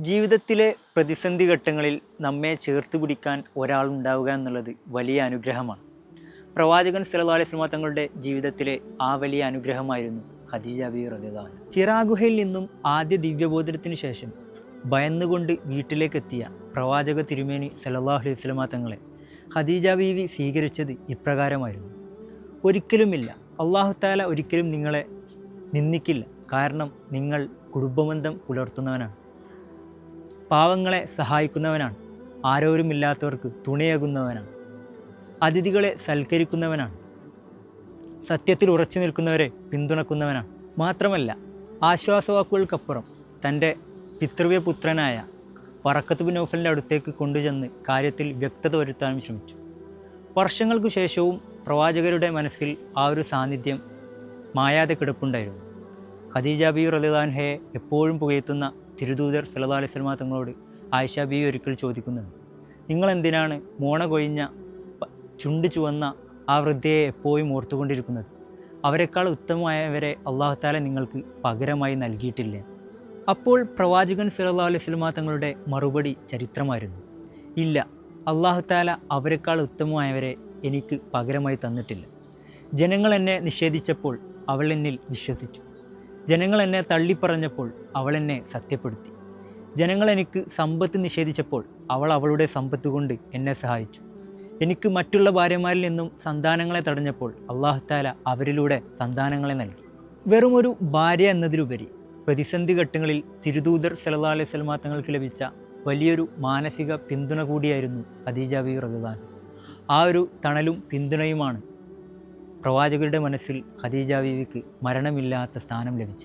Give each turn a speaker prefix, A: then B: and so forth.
A: ജീവിതത്തിലെ പ്രതിസന്ധി ഘട്ടങ്ങളിൽ നമ്മെ ചേർത്ത് പിടിക്കാൻ ഒരാളുണ്ടാവുക എന്നുള്ളത് വലിയ അനുഗ്രഹമാണ്. പ്രവാചകൻ സല്ലല്ലാഹു അലൈഹി വസല്ലം തങ്ങളുടെ ജീവിതത്തിലെ ആ വലിയ അനുഗ്രഹമായിരുന്നു ഖദീജ ബീവി റളിയല്ലാഹു അൻഹ. ഹിറാ ഗുഹയിൽ നിന്നും ആദ്യ ദിവ്യബോധനത്തിന് ശേഷം ഭയന്നുകൊണ്ട് വീട്ടിലേക്കെത്തിയ പ്രവാചക തിരുമേനി സല്ലല്ലാഹു അലൈഹി വസല്ലം തങ്ങളെ ഖദീജ ബീവി സ്വീകരിച്ചത് ഇപ്രകാരമായിരുന്നു: ഒരിക്കലുമില്ല, അല്ലാഹു തആല ഒരിക്കലും നിങ്ങളെ നിന്ദിക്കില്ല. കാരണം നിങ്ങൾ കുടുംബബന്ധം പുലർത്തുന്നവനാണ്, പാവങ്ങളെ സഹായിക്കുന്നവനാണ്, ആരോരുമില്ലാത്തവർക്ക് തുണയാകുന്നവനാണ്, അതിഥികളെ സൽക്കരിക്കുന്നവനാണ്, സത്യത്തിൽ ഉറച്ചു നിൽക്കുന്നവരെ പിന്തുണക്കുന്നവനാണ്. മാത്രമല്ല, ആശ്വാസവാക്കുകൾക്കപ്പുറം തൻ്റെ പിതൃവ്യ പുത്രനായ വറഖത്ത് ബിൻ നൗഫലിൻ്റെ അടുത്തേക്ക് കൊണ്ടുചെന്ന് കാര്യത്തിൽ വ്യക്തത വരുത്താനും ശ്രമിച്ചു. വർഷങ്ങൾക്കു ശേഷവും പ്രവാചകരുടെ മനസ്സിൽ ആ ഒരു സാന്നിധ്യം മായാതെ കിടപ്പുണ്ടായിരുന്നു. ഖദീജ ബീവി റളിയല്ലാഹു അൻഹയെ എപ്പോഴും പുകഴ്ത്തുന്ന തിരുദൂതർ സല്ലല്ലാഹു അലൈഹി വസല്ലം തങ്ങളോട് ആയിഷ ബീവി ഒരിക്കൽ ചോദിക്കുന്നുണ്ട്: നിങ്ങളെന്തിനാണ് മോണ കൊഴിഞ്ഞ ചുണ്ട് ചുവന്ന ആ വൃദ്ധയെ എപ്പോഴും ഓർത്തുകൊണ്ടിരിക്കുന്നത്? അവരെക്കാൾ ഉത്തമമായവരെ അല്ലാഹു തആല നിങ്ങൾക്ക് പകരമായി നൽകിയിട്ടില്ലേ? അപ്പോൾ പ്രവാചകൻ സല്ലല്ലാഹു അലൈഹി വസല്ലം തങ്ങളുടെ മറുപടി ചരിത്രമായിരുന്നു: ഇല്ല, അല്ലാഹു തആല അവരെക്കാൾ ഉത്തമമായവരെ എനിക്ക് പകരമായി തന്നിട്ടില്ല. ജനങ്ങൾ എന്നെ നിഷേധിച്ചപ്പോൾ അവൾ എന്നിൽ വിശ്വസിച്ചു. ജനങ്ങൾ എന്നെ തള്ളിപ്പറഞ്ഞപ്പോൾ അവൾ എന്നെ സത്യപ്പെടുത്തി. ജനങ്ങൾ എനിക്ക് സമ്പത്ത് നിഷേധിച്ചപ്പോൾ അവൾ അവളുടെ സമ്പത്ത് കൊണ്ട് എന്നെ സഹായിച്ചു. എനിക്ക് മറ്റുള്ള ഭാര്യമാരിൽ നിന്നും സന്താനങ്ങളെ തടഞ്ഞപ്പോൾ അല്ലാഹു തആല അവരിലൂടെ സന്താനങ്ങളെ നൽകി. വെറുമൊരു ഭാര്യ എന്നതിലുപരി പ്രതിസന്ധി ഘട്ടങ്ങളിൽ തിരുദൂതർ സല്ലല്ലാഹു അലൈഹി വസല്ലം തങ്ങൾക്ക് ലഭിച്ച വലിയൊരു മാനസിക പിന്തുണ കൂടിയായിരുന്നു ഖദീജ ബീവി റളിയല്ലാഹു അൻഹ. ആ ഒരു തണലും പിന്തുണയുമാണ് പ്രവാചകരുടെ മനസ്സിൽ ഖദീജ ബീവിക്ക് മരണമില്ലാത്ത സ്ഥാനം ലഭിച്ചത്.